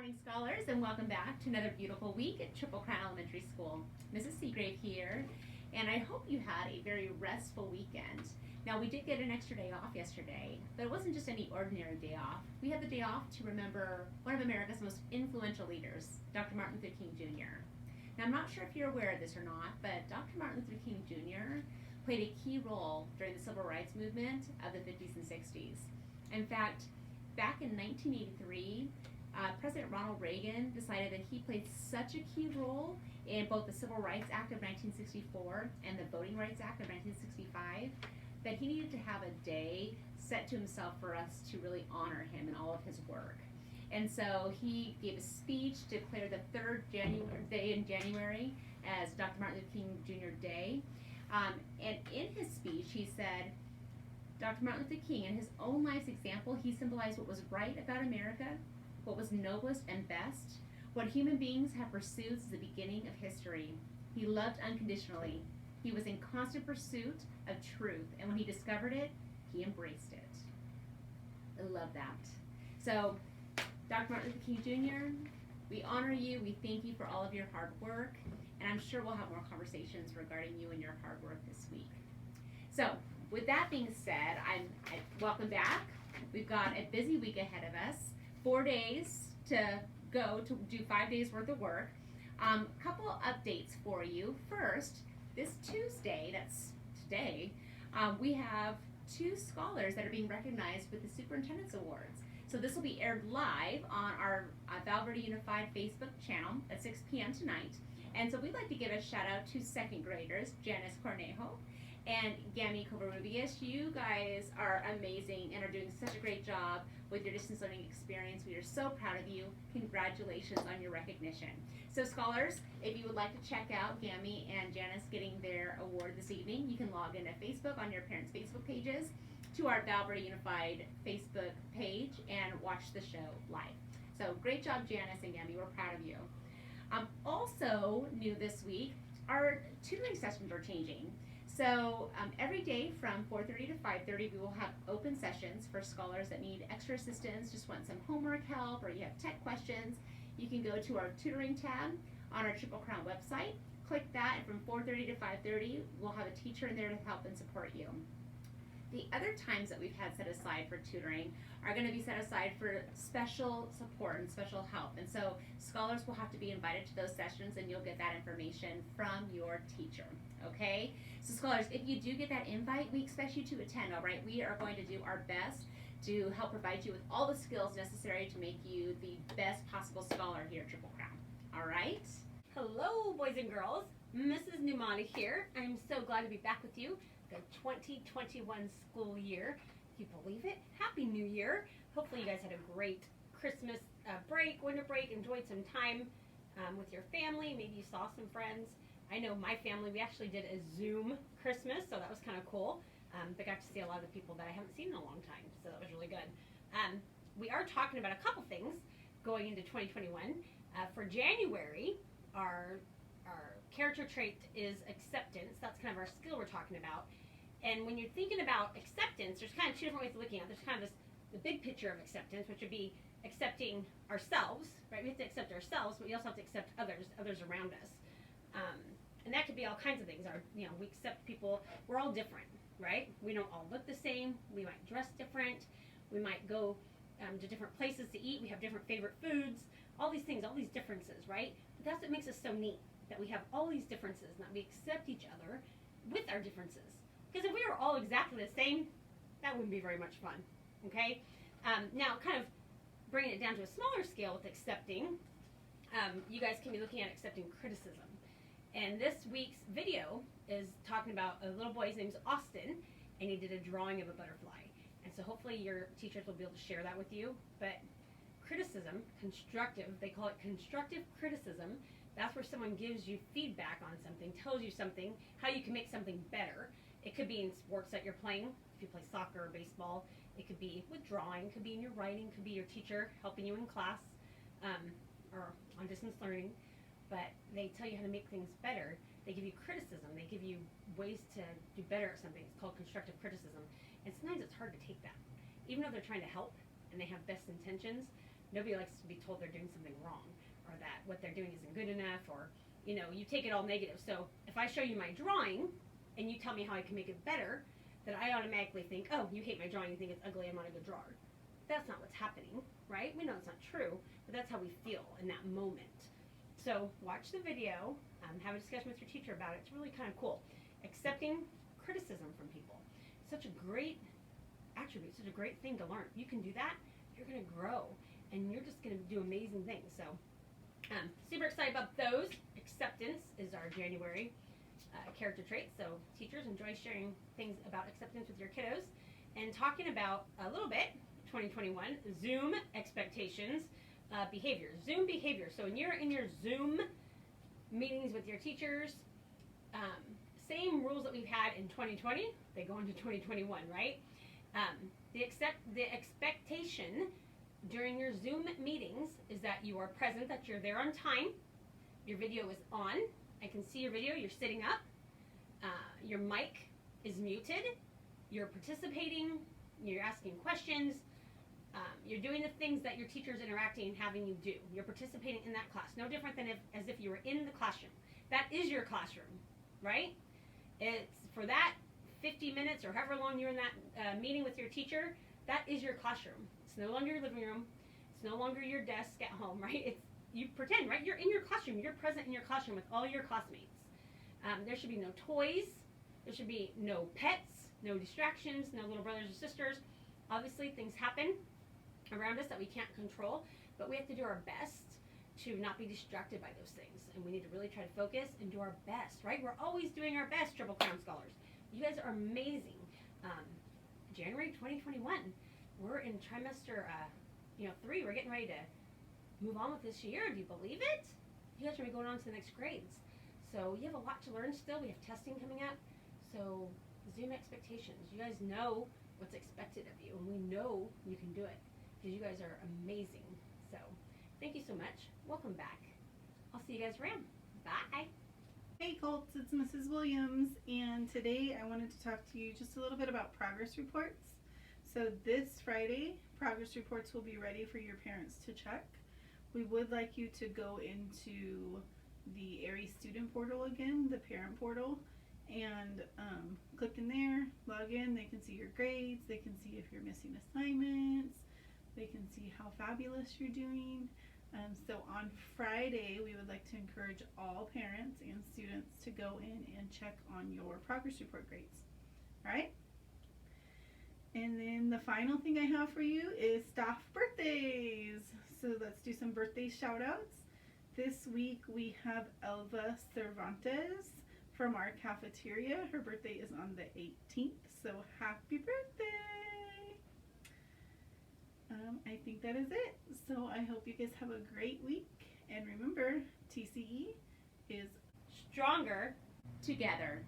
morning, scholars, and welcome back to another beautiful week at Triple Crown Elementary School. Mrs. Seagrave here, and I hope you had a very restful weekend. Now, we did get an extra day off yesterday, but it wasn't just any ordinary day off. We had the day off to remember one of America's most influential leaders, Dr. Martin Luther King Jr. Now, I'm not sure if you're aware of this or not, but Dr. Martin Luther King Jr. played a key role during the civil rights movement of the 50s and 60s. In fact, back in 1983, President Ronald Reagan decided that he played such a key role in both the Civil Rights Act of 1964 and the Voting Rights Act of 1965 that he needed to have a day set to himself for us to really honor him and all of his work. And so he gave a speech to declare the third day in January as Dr. Martin Luther King Jr. Day. And in his speech, he said, Dr. Martin Luther King, in his own life's example, he symbolized what was right about America, what was noblest and best, what human beings have pursued since the beginning of history. He loved unconditionally. He was in constant pursuit of truth, and when he discovered it, he embraced it. I love that. So, Dr. Martin Luther King Jr., we honor you, we thank you for all of your hard work, and I'm sure we'll have more conversations regarding you and your hard work this week. So, with that being said, welcome back. We've got a busy week ahead of us. 4 days to go to do 5 days worth of work. Couple updates for you. First, this Tuesday, that's today, we have 2 scholars that are being recognized with the Superintendent's Awards. So this will be aired live on our Val Verde Unified Facebook channel at 6 p.m. tonight. And so we'd like to give a shout out to second graders, Janice Cornejo and Gami Covarrubias. You guys are amazing and are doing such a great job with your distance learning experience. We are so proud of you. Congratulations on your recognition. So scholars, if you would like to check out Gami and Janice getting their award this evening, you can log into Facebook on your parents' Facebook pages to our Val Verde Unified Facebook page and watch the show live. So great job, Janice and Gami. We're proud of you. Also new this week, our tutoring sessions are changing. So every day from 4:30 to 5:30, we will have open sessions for scholars that need extra assistance, just want some homework help, or you have tech questions. You can go to our tutoring tab on our Triple Crown website, click that, and from 4:30 to 5:30, we'll have a teacher in there to help and support you. The other times that we've had set aside for tutoring are going to be set aside for special support and special help. And so scholars will have to be invited to those sessions, and you'll get that information from your teacher. Okay? So scholars, if you do get that invite, we expect you to attend, all right? We are going to do our best to help provide you with all the skills necessary to make you the best possible scholar here at Triple Crown. All right? Hello, boys and girls. Mrs. Numani here. I'm so glad to be back with you. The 2021 school year. If you believe it, Happy New Year. Hopefully you guys had a great Christmas break, winter break, enjoyed some time with your family. Maybe you saw some friends. I know my family, we actually did a Zoom Christmas, so that was kind of cool. I got to see a lot of the people that I haven't seen in a long time, so that was really good. We are talking about a couple things going into 2021. For January, our character trait is acceptance. That's kind of our skill we're talking about. And when you're thinking about acceptance, there's kind of 2 different ways of looking at it. There's kind of the big picture of acceptance, which would be accepting ourselves, right? We have to accept ourselves, but we also have to accept others around us. And that could be all kinds of things. We accept people. We're all different, right? We don't all look the same. We might dress different. We might go to different places to eat. We have different favorite foods. All these things, all these differences, right? But that's what makes us so neat, that we have all these differences and that we accept each other with our differences. Because if we were all exactly the same, that wouldn't be very much fun, okay? Now, kind of bringing it down to a smaller scale with accepting, you guys can be looking at accepting criticism. And this week's video is talking about a little boy. His name's Austin, and he did a drawing of a butterfly. And so hopefully your teachers will be able to share that with you. But criticism, constructive, they call it constructive criticism. That's where someone gives you feedback on something, tells you something, how you can make something better. It could be in sports that you're playing, if you play soccer or baseball. It could be with drawing, it could be in your writing, it could be your teacher helping you in class or on distance learning. But they tell you how to make things better. They give you criticism. They give you ways to do better at something. It's called constructive criticism. And sometimes it's hard to take that. Even though they're trying to help and they have best intentions, Nobody likes to be told they're doing something wrong, or that what they're doing isn't good enough, or you take it all negative. So if I show you my drawing and you tell me how I can make it better, then I automatically think, oh, you hate my drawing, you think it's ugly, I'm not a good drawer. That's not what's happening, right? We know it's not true, but that's how we feel in that moment. So watch the video, have a discussion with your teacher about it. It's really kind of cool. Accepting criticism from people. Such a great attribute, such a great thing to learn. If you can do that, you're going to grow, and you're just going to do amazing things. So super excited about those. Acceptance is our January character trait. So teachers, enjoy sharing things about acceptance with your kiddos, and talking about a little bit 2021 Zoom expectations, behavior. Zoom behavior. So when you're in your Zoom meetings with your teachers, same rules that we've had in 2020, they go into 2021, right? The expectation during your Zoom meetings is that you are present, that you're there on time, your video is on, I can see your video, you're sitting up, your mic is muted, you're participating, you're asking questions, you're doing the things that your teacher's interacting and having you do. You're participating in that class, no different than as if you were in the classroom. That is your classroom, right? It's for that 50 minutes or however long you're in that meeting with your teacher, that is your classroom. It's no longer your living room. It's no longer your desk at home, right? You pretend, right? You're in your classroom. You're present in your classroom with all your classmates. There should be no toys. There should be no pets, no distractions, no little brothers or sisters. Obviously, things happen around us that we can't control, but we have to do our best to not be distracted by those things. And we need to really try to focus and do our best, right? We're always doing our best, Triple Crown Scholars. You guys are amazing. January 2021, we're in trimester 3. We're getting ready to move on with this year. Do you believe it? You guys are going to be going on to the next grades. So you have a lot to learn still. We have testing coming up. So Zoom expectations. You guys know what's expected of you, and we know you can do it because you guys are amazing. So thank you so much. Welcome back. I'll see you guys around. Bye. Hey Colts, it's Mrs. Williams, and today I wanted to talk to you just a little bit about progress reports. So this Friday, progress reports will be ready for your parents to check. We would like you to go into the Aerie student portal again, the parent portal, and click in there, log in. They can see your grades, they can see if you're missing assignments, they can see how fabulous you're doing. So on Friday, we would like to encourage all parents and students to go in and check on your progress report grades. All right? And then the final thing I have for you is staff birthdays. So let's do some birthday shout outs. This week we have Elva Cervantes from our cafeteria. Her birthday is on the 18th, so happy birthday! I think that is it. So I hope you guys have a great week. And remember, TCE is Stronger Together.